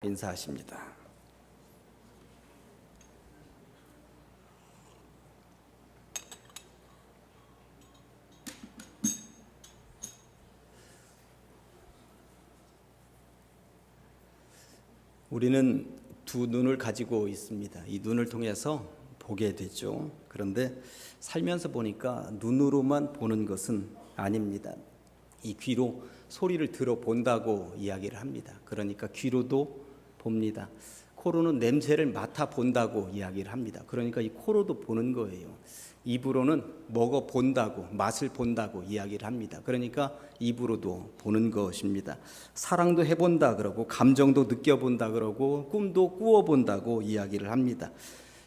인사하십니다. 우리는 두 눈을 가지고 있습니다. 이 눈을 통해서 보게 되죠. 그런데 살면서 보니까 눈으로만 보는 것은 아닙니다. 이 귀로 소리를 들어본다고 이야기를 합니다. 그러니까 귀로도 봅니다. 코로는 냄새를 맡아본다고 이야기를 합니다. 그러니까 이 코로도 보는 거예요. 입으로는 먹어본다고, 맛을 본다고 이야기를 합니다. 그러니까 입으로도 보는 것입니다. 사랑도 해본다 그러고, 감정도 느껴본다 그러고, 꿈도 꾸어본다고 이야기를 합니다.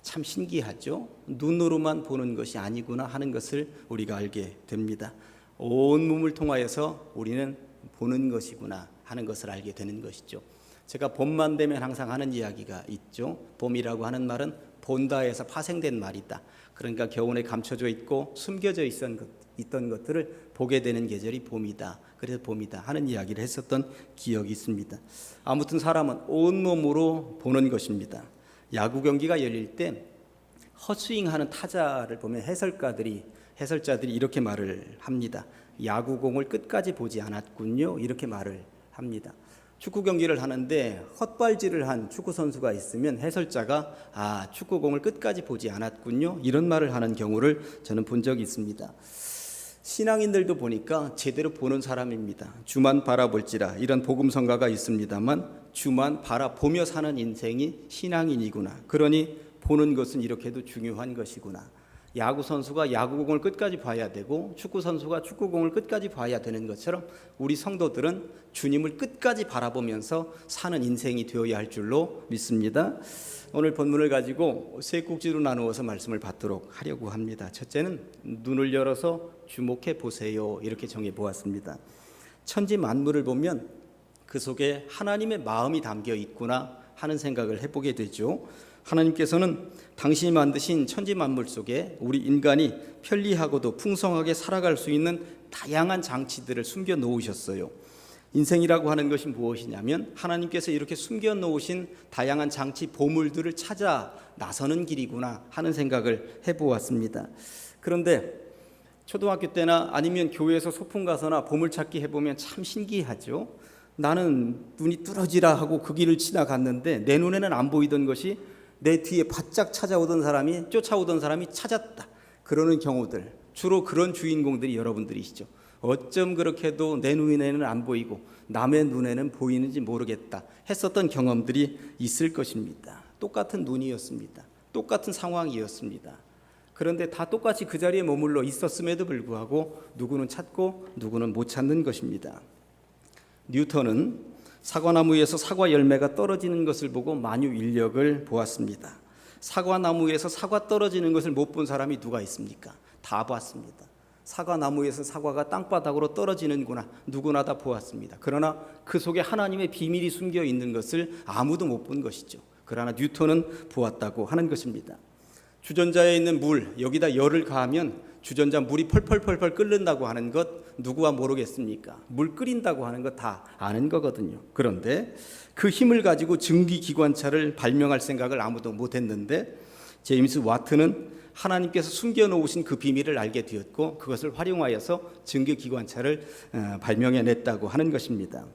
참 신기하죠? 눈으로만 보는 것이 아니구나 하는 것을 우리가 알게 됩니다. 온 몸을 통하여서 우리는 보는 것이구나 하는 것을 알게 되는 것이죠. 제가 봄만 되면 항상 하는 이야기가 있죠. 봄이라고 하는 말은 본다에서 파생된 말이다. 그러니까 겨울에 감춰져 있고 숨겨져 있던 것들을 보게 되는 계절이 봄이다. 그래서 봄이다 하는 이야기를 했었던 기억이 있습니다. 아무튼 사람은 온몸으로 보는 것입니다. 야구 경기가 열릴 때 헛스윙하는 타자를 보면 해설자들이 이렇게 말을 합니다. 야구공을 끝까지 보지 않았군요. 이렇게 말을 합니다. 축구 경기를 하는데 헛발질을 한 축구 선수가 있으면 해설자가 축구공을 끝까지 보지 않았군요. 이런 말을 하는 경우를 저는 본 적이 있습니다. 신앙인들도 보니까 제대로 보는 사람입니다. 주만 바라볼지라 이런 복음성가가 있습니다만 주만 바라보며 사는 인생이 신앙인이구나. 그러니 보는 것은 이렇게도 중요한 것이구나. 야구 선수가 야구공을 끝까지 봐야 되고 축구 선수가 축구공을 끝까지 봐야 되는 것처럼 우리 성도들은 주님을 끝까지 바라보면서 사는 인생이 되어야 할 줄로 믿습니다. 오늘 본문을 가지고 세 꼭지로 나누어서 말씀을 받도록 하려고 합니다. 첫째는 눈을 열어서 주목해 보세요. 이렇게 정해 보았습니다. 천지 만물을 보면 그 속에 하나님의 마음이 담겨 있구나 하는 생각을 해보게 되죠. 하나님께서는 당신이 만드신 천지 만물 속에 우리 인간이 편리하고도 풍성하게 살아갈 수 있는 다양한 장치들을 숨겨 놓으셨어요. 인생이라고 하는 것이 무엇이냐면 하나님께서 이렇게 숨겨 놓으신 다양한 장치 보물들을 찾아 나서는 길이구나 하는 생각을 해보았습니다. 그런데 초등학교 때나 아니면 교회에서 소풍 가서나 보물찾기 해보면 참 신기하죠. 나는 눈이 뚫어지라 하고 그 길을 지나갔는데 내 눈에는 안 보이던 것이 내 뒤에 바짝 쫓아오던 사람이 찾았다. 그러는 경우들, 주로 그런 주인공들이 여러분들이시죠. 어쩜 그렇게도 내 눈에는 안 보이고 남의 눈에는 보이는지 모르겠다 했었던 경험들이 있을 것입니다. 똑같은 눈이었습니다. 똑같은 상황이었습니다. 그런데 다 똑같이 그 자리에 머물러 있었음에도 불구하고 누구는 찾고 누구는 못 찾는 것입니다. 뉴턴은 사과나무에서 사과 열매가 떨어지는 것을 보고 만유인력을 보았습니다. 사과나무에서 사과 떨어지는 것을 못 본 사람이 누가 있습니까? 다 봤습니다. 사과나무에서 사과가 땅바닥으로 떨어지는구나 누구나 다 보았습니다. 그러나 그 속에 하나님의 비밀이 숨겨 있는 것을 아무도 못 본 것이죠. 그러나 뉴턴은 보았다고 하는 것입니다. 주전자에 있는 물, 여기다 열을 가하면 주전자 물이 펄펄펄펄 끓는다고 하는 것 누구와 모르겠습니까? 물 끓인다고 하는 것 다 아는 거거든요. 그런데 그 힘을 가지고 증기기관차를 발명할 생각을 아무도 못했는데 제임스 와트는 하나님께서 숨겨놓으신 그 비밀을 알게 되었고 그것을 활용하여서 증기기관차를 발명해냈다고 하는 것입니다.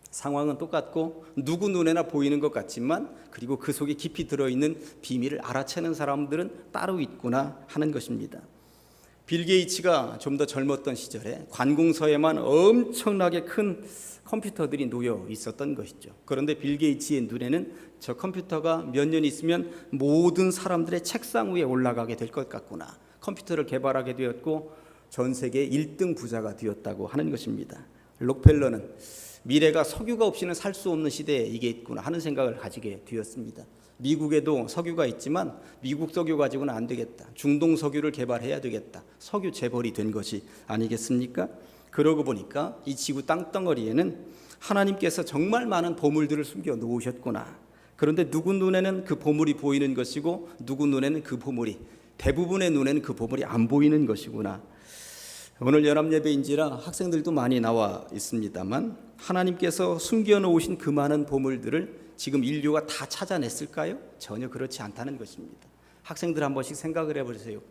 상황은 똑같고 누구 눈에나 보이는 것 같지만 그리고 그 속에 깊이 들어있는 비밀을 알아채는 사람들은 따로 있구나 하는 것입니다. 빌 게이츠가 좀 더 젊었던 시절에 관공서에만 엄청나게 큰 컴퓨터들이 놓여 있었던 것이죠. 그런데 빌 게이츠의 눈에는 저 컴퓨터가 몇 년 있으면 모든 사람들의 책상 위에 올라가게 될 것 같구나. 컴퓨터를 개발하게 되었고 전 세계 1등 부자가 되었다고 하는 것입니다. 록펠러는 미래가 석유가 없이는 살 수 없는 시대에 이게 있구나 하는 생각을 가지게 되었습니다. 미국에도 석유가 있지만 미국 석유 가지고는 안 되겠다. 중동 석유를 개발해야 되겠다. 석유 재벌이 된 것이 아니겠습니까? 그러고 보니까 이 지구 땅덩어리에는 하나님께서 정말 많은 보물들을 숨겨 놓으셨구나. 그런데 누구 눈에는 그 보물이 보이는 것이고 누구 눈에는 그 보물이, 대부분의 눈에는 그 보물이 안 보이는 것이구나. 오늘 연합예배인지라 학생들도 많이 나와 있습니다만 하나님께서 숨겨놓으신 그 많은 보물들을 지금 인류가 다 찾아냈을까요? 전혀 그렇지 않다는 것입니다. 학생들 한 번씩 생각을 해보세요.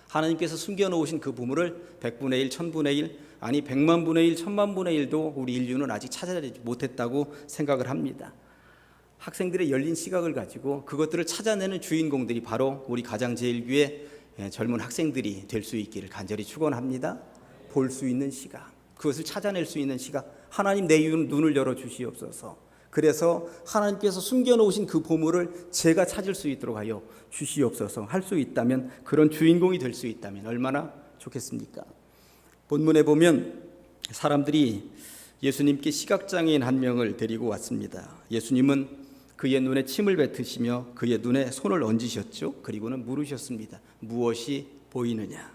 하나님께서 숨겨놓으신 그 보물을 100분의 1, 1000분의 1, 아니 100만 분의 1, 1000만 분의 1도 우리 인류는 아직 찾아내지 못했다고 생각을 합니다. 학생들의 열린 시각을 가지고 그것들을 찾아내는 주인공들이 바로 우리 가장제일교회 젊은 학생들이 될 수 있기를 간절히 축원합니다. 볼 수 있는 시각, 그것을 찾아낼 수 있는 시각, 하나님 내 눈을 열어 주시옵소서. 그래서 하나님께서 숨겨놓으신 그 보물을 제가 찾을 수 있도록 하여 주시옵소서. 할 수 있다면, 그런 주인공이 될 수 있다면 얼마나 좋겠습니까? 본문에 보면 사람들이 예수님께 시각장애인 한 명을 데리고 왔습니다. 예수님은 그의 눈에 침을 뱉으시며 그의 눈에 손을 얹으셨죠. 그리고는 물으셨습니다. 무엇이 보이느냐?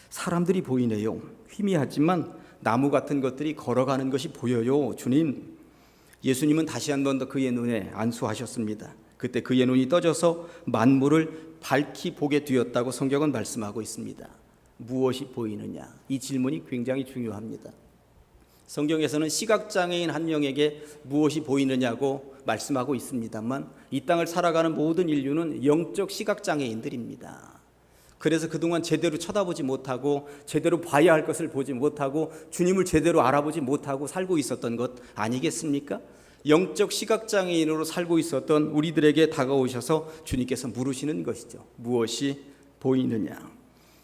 사람들이 보이네요. 희미하지만 나무 같은 것들이 걸어가는 것이 보여요. 주님. 예수님은 다시 한 번 더 그의 눈에 안수하셨습니다. 그때 그의 눈이 떠져서 만물을 밝히 보게 되었다고 성경은 말씀하고 있습니다. 무엇이 보이느냐? 이 질문이 굉장히 중요합니다. 성경에서는 시각장애인 한 명에게 무엇이 보이느냐고 말씀하고 있습니다만 이 땅을 살아가는 모든 인류는 영적 시각장애인들입니다. 그래서 그동안 제대로 쳐다보지 못하고 제대로 봐야 할 것을 보지 못하고 주님을 제대로 알아보지 못하고 살고 있었던 것 아니겠습니까? 영적 시각장애인으로 살고 있었던 우리들에게 다가오셔서 주님께서 물으시는 것이죠. 무엇이 보이느냐?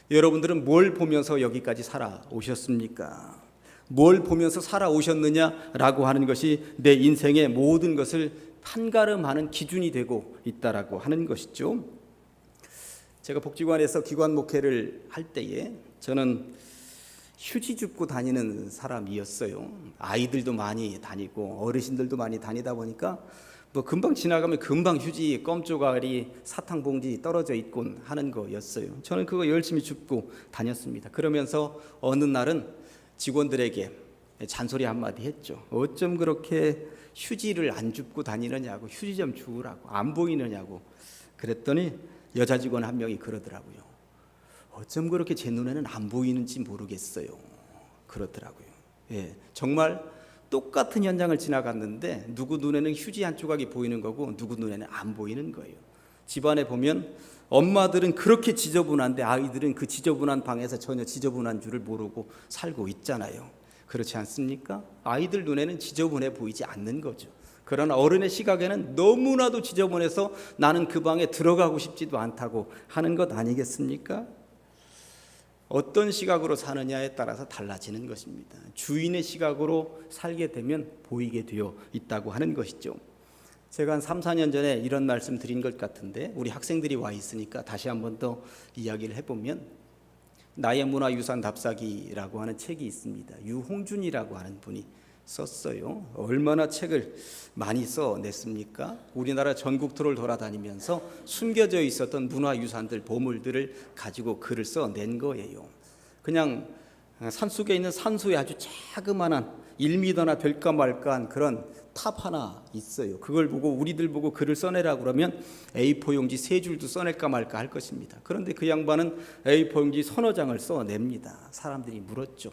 여러분들은 뭘 보면서 여기까지 살아오셨습니까? 뭘 보면서 살아오셨느냐라고 하는 것이 내 인생의 모든 것을 판가름하는 기준이 되고 있다라고 하는 것이죠. 제가 복지관에서 기관 목회를 할 때에 저는 휴지 줍고 다니는 사람이었어요. 아이들도 많이 다니고 어르신들도 많이 다니다 보니까 뭐 금방 지나가면 금방 휴지 껌조각이 사탕 봉지 떨어져 있곤 하는 거였어요. 저는 그거 열심히 줍고 다녔습니다. 그러면서 어느 날은 직원들에게 잔소리 한마디 했죠. 어쩜 그렇게 휴지를 안 줍고 다니느냐고, 휴지 좀 주우라고, 안 보이느냐고. 그랬더니 여자 직원 한 명이 그러더라고요. 어쩜 그렇게 제 눈에는 안 보이는지 모르겠어요. 그러더라고요. 예, 정말 똑같은 현장을 지나갔는데 누구 눈에는 휴지 한 조각이 보이는 거고 누구 눈에는 안 보이는 거예요. 집안에 보면 엄마들은 그렇게 지저분한데 아이들은 그 지저분한 방에서 전혀 지저분한 줄을 모르고 살고 있잖아요. 그렇지 않습니까? 아이들 눈에는 지저분해 보이지 않는 거죠. 그러나 어른의 시각에는 너무나도 지저분해서 나는 그 방에 들어가고 싶지도 않다고 하는 것 아니겠습니까? 어떤 시각으로 사느냐에 따라서 달라지는 것입니다. 주인의 시각으로 살게 되면 보이게 되어 있다고 하는 것이죠. 제가 한 3, 4년 전에 이런 말씀 드린 것 같은데 우리 학생들이 와 있으니까 다시 한 번 더 이야기를 해보면 나의 문화유산 답사기라고 하는 책이 있습니다. 유홍준이라고 하는 분이 썼어요. 얼마나 책을 많이 써냈습니까? 우리나라 전국 투어를 돌아다니면서 숨겨져 있었던 문화유산들, 보물들을 가지고 글을 써낸 거예요. 그냥 산속에 있는 산소에 아주 자그마한 1m나 될까 말까한 그런 탑 하나 있어요. 그걸 보고 우리들 보고 글을 써내라고 그러면 A4 용지 3줄도 써낼까 말까 할 것입니다. 그런데 그 양반은 A4 용지 서너 장을 써냅니다. 사람들이 물었죠.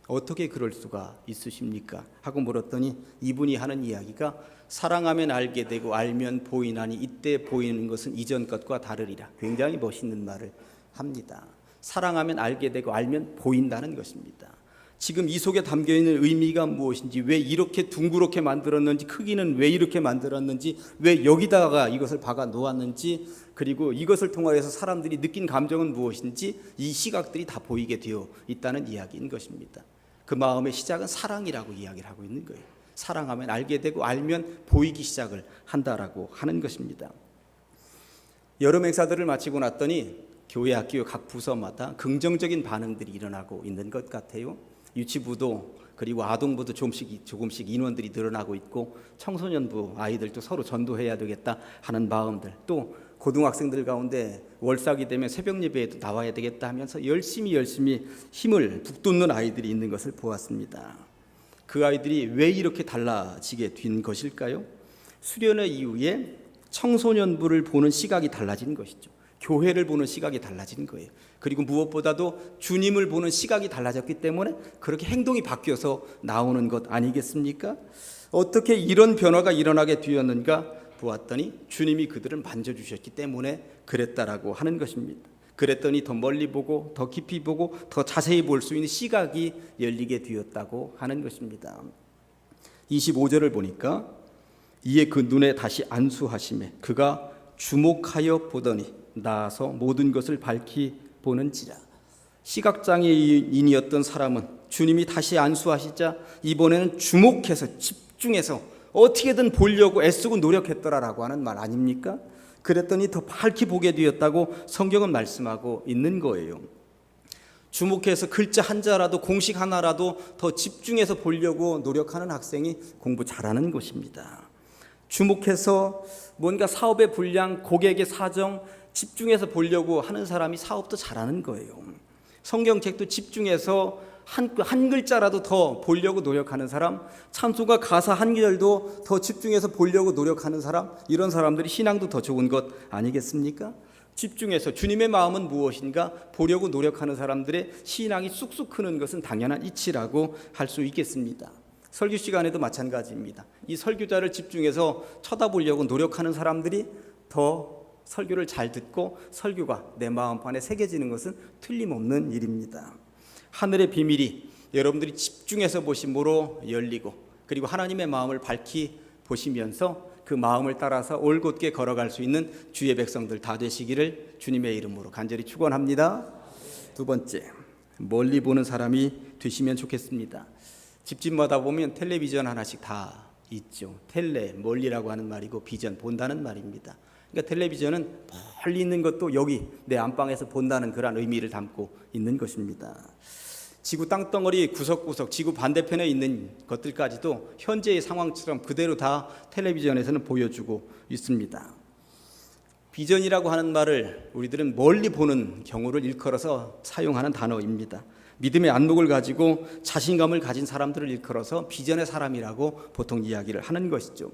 어떻게 그럴 수가 있으십니까? 하고 물었더니 이분이 하는 이야기가 사랑하면 알게 되고 알면 보이나니 이때 보이는 것은 이전 것과 다르리라. 굉장히 멋있는 말을 합니다. 사랑하면 알게 되고 알면 보인다는 것입니다. 지금 이 속에 담겨있는 의미가 무엇인지, 왜 이렇게 둥그렇게 만들었는지, 크기는 왜 이렇게 만들었는지, 왜 여기다가 이것을 박아 놓았는지, 그리고 이것을 통하여서 사람들이 느낀 감정은 무엇인지 이 시각들이 다 보이게 되어 있다는 이야기인 것입니다. 그 마음의 시작은 사랑이라고 이야기를 하고 있는 거예요. 사랑하면 알게 되고 알면 보이기 시작을 한다라고 하는 것입니다. 여름 행사들을 마치고 났더니 교회 학교 각 부서마다 긍정적인 반응들이 일어나고 있는 것 같아요. 유치부도 그리고 아동부도 조금씩 인원들이 늘어나고 있고 청소년부 아이들도 서로 전도해야 되겠다 하는 마음들, 또 고등학생들 가운데 월삭이 되면 새벽 예배에도 나와야 되겠다 하면서 열심히 힘을 북돋는 아이들이 있는 것을 보았습니다. 그 아이들이 왜 이렇게 달라지게 된 것일까요? 수련회 이후에 청소년부를 보는 시각이 달라진 것이죠. 교회를 보는 시각이 달라진 거예요. 그리고 무엇보다도 주님을 보는 시각이 달라졌기 때문에 그렇게 행동이 바뀌어서 나오는 것 아니겠습니까? 어떻게 이런 변화가 일어나게 되었는가 보았더니 주님이 그들을 만져주셨기 때문에 그랬다라고 하는 것입니다. 그랬더니 더 멀리 보고 더 깊이 보고 더 자세히 볼 수 있는 시각이 열리게 되었다고 하는 것입니다. 25절을 보니까 이에 그 눈에 다시 안수하심에 그가 주목하여 보더니 나아서 모든 것을 밝히 보는지라. 시각장애인이었던 사람은 주님이 다시 안수하시자 이번에는 주목해서 집중해서 어떻게든 보려고 애쓰고 노력했더라라고 하는 말 아닙니까? 그랬더니 더 밝히 보게 되었다고 성경은 말씀하고 있는 거예요. 주목해서 글자 한자라도 공식 하나라도 더 집중해서 보려고 노력하는 학생이 공부 잘하는 것입니다. 주목해서 뭔가 사업의 분량, 고객의 사정 집중해서 보려고 하는 사람이 사업도 잘하는 거예요. 성경책도 집중해서 한 글자라도 더 보려고 노력하는 사람, 찬송가 가사 한 절도 더 집중해서 보려고 노력하는 사람, 이런 사람들이 신앙도 더 좋은 것 아니겠습니까? 집중해서 주님의 마음은 무엇인가 보려고 노력하는 사람들의 신앙이 쑥쑥 크는 것은 당연한 이치라고 할 수 있겠습니다. 설교 시간에도 마찬가지입니다. 이 설교자를 집중해서 쳐다보려고 노력하는 사람들이 더 설교를 잘 듣고 설교가 내 마음판에 새겨지는 것은 틀림없는 일입니다. 하늘의 비밀이 여러분들이 집중해서 보심으로 열리고 그리고 하나님의 마음을 밝히 보시면서 그 마음을 따라서 올곧게 걸어갈 수 있는 주의 백성들 다 되시기를 주님의 이름으로 간절히 축원합니다. 두 번째, 멀리 보는 사람이 되시면 좋겠습니다. 집집마다 보면 텔레비전 하나씩 다 있죠. 텔레, 멀리라고 하는 말이고 비전, 본다는 말입니다. 그러니까 텔레비전은 멀리 있는 것도 여기 내 안방에서 본다는 그런 의미를 담고 있는 것입니다. 지구 땅덩어리 구석구석 지구 반대편에 있는 것들까지도 현재의 상황처럼 그대로 다 텔레비전에서는 보여주고 있습니다. 비전이라고 하는 말을 우리들은 멀리 보는 경우를 일컬어서 사용하는 단어입니다. 믿음의 안목을 가지고 자신감을 가진 사람들을 일컬어서 비전의 사람이라고 보통 이야기를 하는 것이죠.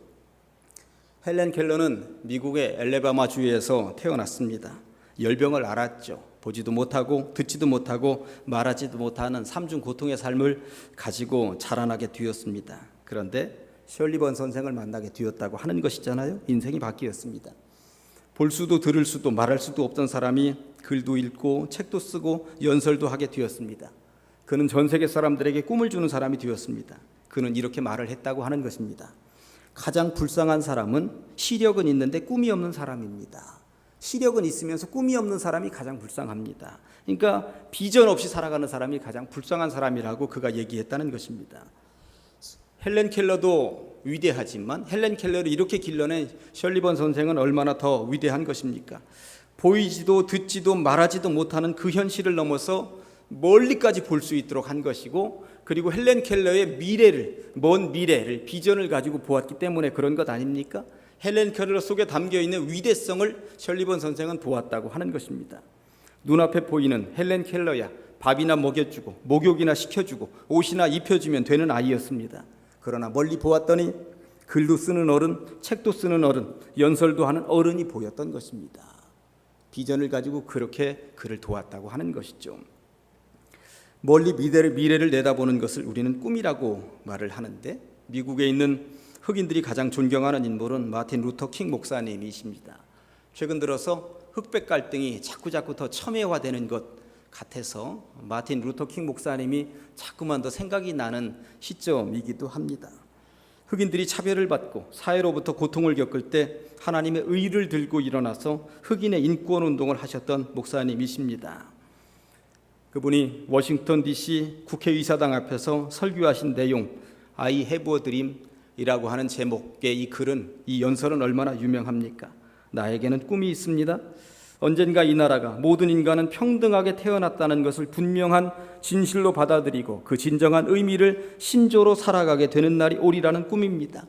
헬렌 켈러는 미국의 엘레바마 주에서 태어났습니다. 열병을 앓았죠. 보지도 못하고 듣지도 못하고 말하지도 못하는 삼중 고통의 삶을 가지고 자라나게 되었습니다. 그런데 셜리번 선생을 만나게 되었다고 하는 것이잖아요. 인생이 바뀌었습니다. 볼 수도 들을 수도 말할 수도 없던 사람이 글도 읽고 책도 쓰고 연설도 하게 되었습니다. 그는 전 세계 사람들에게 꿈을 주는 사람이 되었습니다. 그는 이렇게 말을 했다고 하는 것입니다. 가장 불쌍한 사람은 시력은 있는데 꿈이 없는 사람입니다. 시력은 있으면서 꿈이 없는 사람이 가장 불쌍합니다. 그러니까 비전 없이 살아가는 사람이 가장 불쌍한 사람이라고 그가 얘기했다는 것입니다. 헬렌 켈러도 위대하지만 헬렌 켈러를 이렇게 길러낸 셜리번 선생은 얼마나 더 위대한 것입니까? 보이지도 듣지도 말하지도 못하는 그 현실을 넘어서 멀리까지 볼 수 있도록 한 것이고, 그리고 헬렌 켈러의 미래를, 먼 미래를, 비전을 가지고 보았기 때문에 그런 것 아닙니까? 헬렌 켈러 속에 담겨있는 위대성을 셜리번 선생은 보았다고 하는 것입니다. 눈앞에 보이는 헬렌 켈러야 밥이나 먹여주고 목욕이나 시켜주고 옷이나 입혀주면 되는 아이였습니다. 그러나 멀리 보았더니 글도 쓰는 어른, 책도 쓰는 어른, 연설도 하는 어른이 보였던 것입니다. 비전을 가지고 그렇게 그를 도왔다고 하는 것이죠. 멀리 미래를 내다보는 것을 우리는 꿈이라고 말을 하는데, 미국에 있는 흑인들이 가장 존경하는 인물은 마틴 루터 킹 목사님이십니다. 최근 들어서 흑백 갈등이 자꾸자꾸 더 첨예화되는 것 같아서 마틴 루터 킹 목사님이 자꾸만 더 생각이 나는 시점이기도 합니다. 흑인들이 차별을 받고 사회로부터 고통을 겪을 때 하나님의 의를 들고 일어나서 흑인의 인권 운동을 하셨던 목사님이십니다. 그분이 워싱턴 DC 국회의사당 앞에서 설교하신 내용, I have a dream이라고 하는 제목의 이 글은, 이 연설은 얼마나 유명합니까? 나에게는 꿈이 있습니다. 언젠가 이 나라가 모든 인간은 평등하게 태어났다는 것을 분명한 진실로 받아들이고 그 진정한 의미를 신조로 살아가게 되는 날이 오리라는 꿈입니다.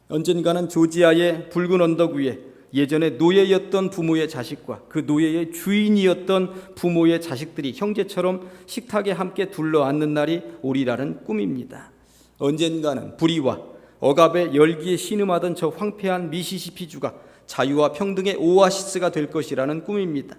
언젠가는 조지아의 붉은 언덕 위에 예전에 노예였던 부모의 자식과 그 노예의 주인이었던 부모의 자식들이 형제처럼 식탁에 함께 둘러앉는 날이 오리라는 꿈입니다. 언젠가는 불의와 억압의 열기에 신음하던 저 황폐한 미시시피주가 자유와 평등의 오아시스가 될 것이라는 꿈입니다.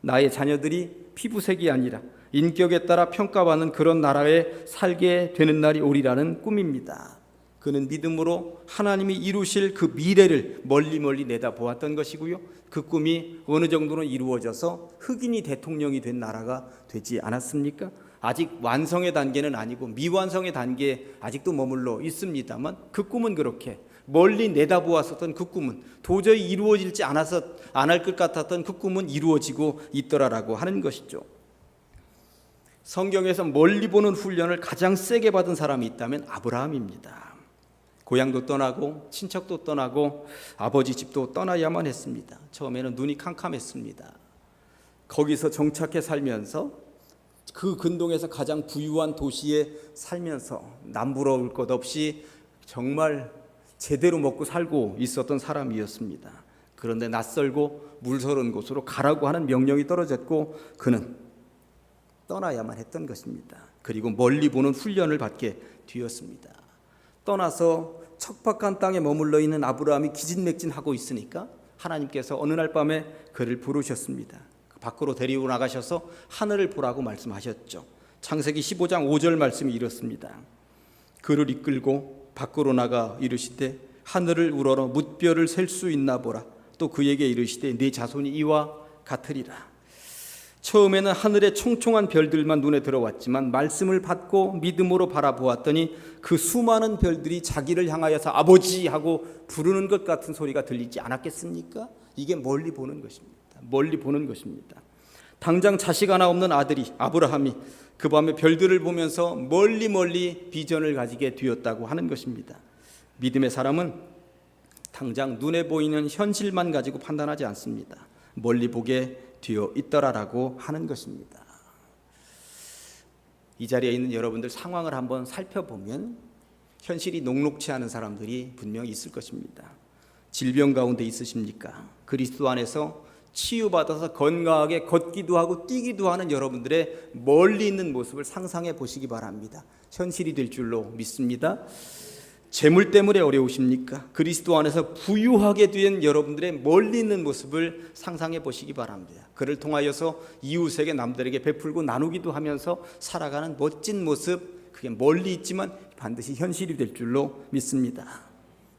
나의 자녀들이 피부색이 아니라 인격에 따라 평가받는 그런 나라에 살게 되는 날이 오리라는 꿈입니다. 그는 믿음으로 하나님이 이루실 그 미래를 멀리 멀리 내다보았던 것이고요. 그 꿈이 어느 정도는 이루어져서 흑인이 대통령이 된 나라가 되지 않았습니까? 아직 완성의 단계는 아니고 미완성의 단계에 아직도 머물러 있습니다만 그 꿈은 그렇게 멀리 내다보았었던 그 꿈은 도저히 이루어질지 않을 것 같았던 그 꿈은 이루어지고 있더라라고 하는 것이죠. 성경에서 멀리 보는 훈련을 가장 세게 받은 사람이 있다면 아브라함입니다. 고향도 떠나고 친척도 떠나고 아버지 집도 떠나야만 했습니다. 처음에는 눈이 캄캄했습니다. 거기서 정착해 살면서 그 근동에서 가장 부유한 도시에 살면서 남부러울 것 없이 정말 제대로 먹고 살고 있었던 사람이었습니다. 그런데 낯설고 물서른 곳으로 가라고 하는 명령이 떨어졌고 그는 떠나야만 했던 것입니다. 그리고 멀리 보는 훈련을 받게 되었습니다. 떠나서 척박한 땅에 머물러 있는 아브라함이 기진맥진하고 있으니까 하나님께서 어느 날 밤에 그를 부르셨습니다. 밖으로 데리고 나가셔서 하늘을 보라고 말씀하셨죠. 창세기 15장 5절 말씀이 이렇습니다. 그를 이끌고 밖으로 나가 이르시되 하늘을 우러러 뭇별을 셀 수 있나 보라. 또 그에게 이르시되 네 자손이 이와 같으리라. 처음에는 하늘의 총총한 별들만 눈에 들어왔지만 말씀을 받고 믿음으로 바라보았더니 그 수많은 별들이 자기를 향하여서 아버지 하고 부르는 것 같은 소리가 들리지 않았겠습니까? 이게 멀리 보는 것입니다. 멀리 보는 것입니다. 당장 자식 하나 없는 아들이 아브라함이 그 밤에 별들을 보면서 멀리 멀리 비전을 가지게 되었다고 하는 것입니다. 믿음의 사람은 당장 눈에 보이는 현실만 가지고 판단하지 않습니다. 멀리 보게 되어 있더라라고 하는 것입니다. 이 자리에 있는 여러분들 상황을 한번 살펴보면 현실이 녹록치 않은 사람들이 분명히 있을 것입니다. 질병 가운데 있으십니까? 그리스도 안에서 치유받아서 건강하게 걷기도 하고 뛰기도 하는 여러분들의 멀리 있는 모습을 상상해 보시기 바랍니다. 현실이 될 줄로 믿습니다. 재물 때문에 어려우십니까? 그리스도 안에서 부유하게 된 여러분들의 멀리 있는 모습을 상상해 보시기 바랍니다. 그를 통하여서 이웃에게 남들에게 베풀고 나누기도 하면서 살아가는 멋진 모습, 그게 멀리 있지만 반드시 현실이 될 줄로 믿습니다.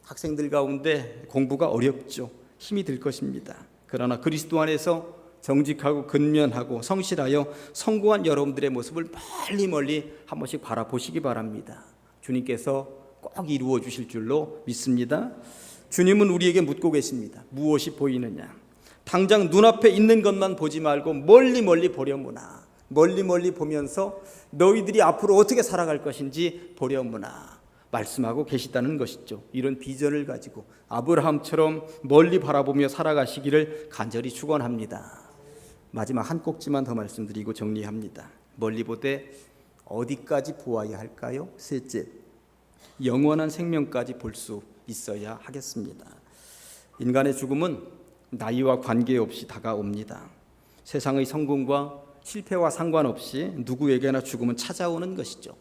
학생들 가운데 공부가 어렵죠. 힘이 들 것입니다. 그러나 그리스도 안에서 정직하고 근면하고 성실하여 성공한 여러분들의 모습을 멀리 멀리 한 번씩 바라보시기 바랍니다. 주님께서 꼭 이루어 주실 줄로 믿습니다. 주님은 우리에게 묻고 계십니다. 무엇이 보이느냐? 당장 눈앞에 있는 것만 보지 말고 멀리 멀리 보려무나. 멀리 멀리 보면서 너희들이 앞으로 어떻게 살아갈 것인지 보려무나 말씀하고 계시다는 것이죠. 이런 비전을 가지고 아브라함처럼 멀리 바라보며 살아가시기를 간절히 축원합니다. 마지막 한 꼭지만 더 말씀드리고 정리합니다. 멀리 보되 어디까지 보아야 할까요? 셋째, 영원한 생명까지 볼 수 있어야 하겠습니다. 인간의 죽음은 나이와 관계없이 다가옵니다. 세상의 성공과 실패와 상관없이 누구에게나 죽음은 찾아오는 것이죠.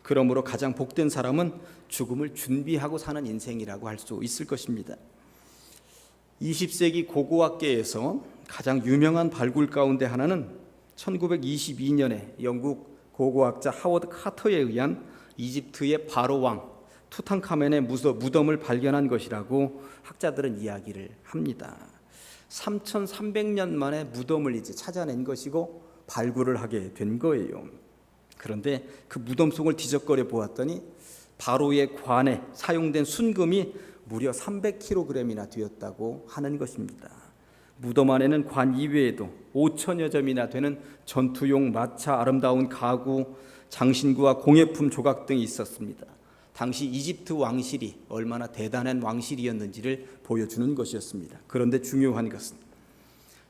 그러므로 가장 복된 사람은 죽음을 준비하고 사는 인생이라고 할 수 있을 것입니다. 20세기 고고학계에서 가장 유명한 발굴 가운데 하나는 1922년에 영국 고고학자 하워드 카터에 의한 이집트의 바로 왕 투탕카멘의 무덤을 발견한 것이라고 학자들은 이야기를 합니다. 3,300년 만에 무덤을 이제 찾아낸 것이고 발굴을 하게 된 거예요. 그런데 그 무덤 속을 뒤적거려 보았더니 바로의 관에 사용된 순금이 무려 300kg이나 되었다고 하는 것입니다. 무덤 안에는 관 이외에도 5천여 점이나 되는 전투용 마차, 아름다운 가구, 장신구와 공예품 조각 등이 있었습니다. 당시 이집트 왕실이 얼마나 대단한 왕실이었는지를 보여주는 것이었습니다. 그런데 중요한 것은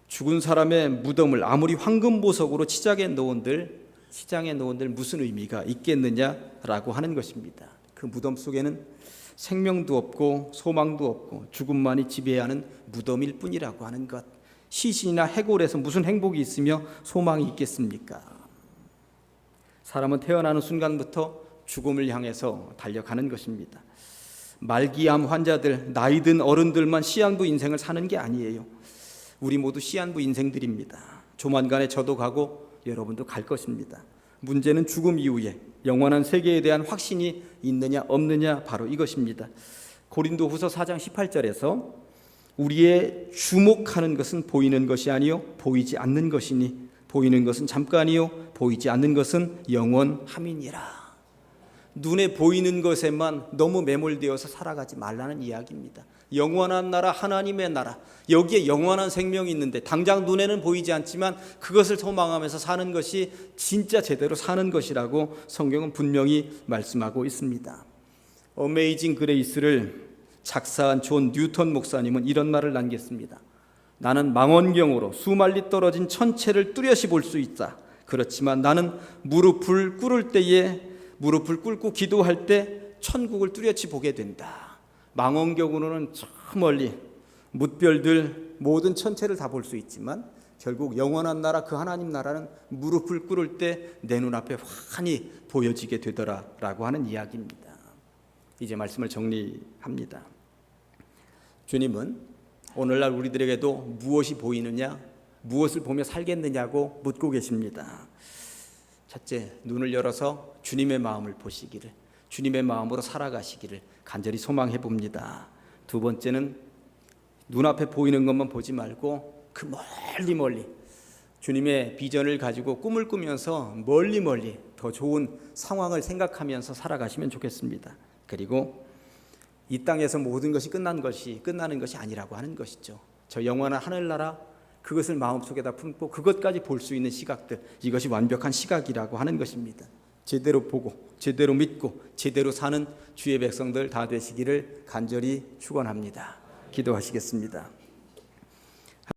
죽은 사람의 무덤을 아무리 황금보석으로 시장에 놓은들 무슨 의미가 있겠느냐라고 하는 것입니다. 그 무덤 속에는 생명도 없고 소망도 없고 죽음만이 지배하는 무덤일 뿐이라고 하는 것. 시신이나 해골에서 무슨 행복이 있으며 소망이 있겠습니까? 사람은 태어나는 순간부터 죽음을 향해서 달려가는 것입니다. 말기암 환자들, 나이든 어른들만 시한부 인생을 사는 게 아니에요. 우리 모두 시한부 인생들입니다. 조만간에 저도 가고 여러분도 갈 것입니다. 문제는 죽음 이후에 영원한 세계에 대한 확신이 있느냐 없느냐, 바로 이것입니다. 고린도후서 4장 18절에서 우리의 주목하는 것은 보이는 것이 아니요 보이지 않는 것이니 보이는 것은 잠깐이요 보이지 않는 것은 영원함이니라. 눈에 보이는 것에만 너무 매몰되어서 살아가지 말라는 이야기입니다. 영원한 나라, 하나님의 나라, 여기에 영원한 생명이 있는데 당장 눈에는 보이지 않지만 그것을 소망하면서 사는 것이 진짜 제대로 사는 것이라고 성경은 분명히 말씀하고 있습니다. 어메이징 그레이스를 작사한 존 뉴턴 목사님은 이런 말을 남겼습니다. 나는 망원경으로 수만리 떨어진 천체를 뚜렷이 볼 수 있다. 그렇지만 나는 무릎을 꿇고 기도할 때 천국을 뚜렷이 보게 된다. 망원경으로는 저 멀리 뭇별들 모든 천체를 다 볼 수 있지만 결국 영원한 나라, 그 하나님 나라는 무릎을 꿇을 때 내 눈앞에 환히 보여지게 되더라라고 하는 이야기입니다. 이제 말씀을 정리합니다. 주님은 오늘날 우리들에게도 무엇이 보이느냐, 무엇을 보며 살겠느냐고 묻고 계십니다. 첫째, 눈을 열어서 주님의 마음을 보시기를, 주님의 마음으로 살아가시기를 간절히 소망해 봅니다. 두 번째는 눈앞에 보이는 것만 보지 말고 그 멀리 주님의 비전을 가지고 꿈을 꾸면서 멀리 더 좋은 상황을 생각하면서 살아가시면 좋겠습니다. 그리고 이 땅에서 모든 것이 끝나는 것이 아니라고 하는 것이죠. 저 영원한 하늘나라, 그것을 마음속에다 품고 그것까지 볼 수 있는 시각들, 이것이 완벽한 시각이라고 하는 것입니다. 제대로 보고 제대로 믿고 제대로 사는 주의 백성들 다 되시기를 간절히 축원합니다. 기도하시겠습니다.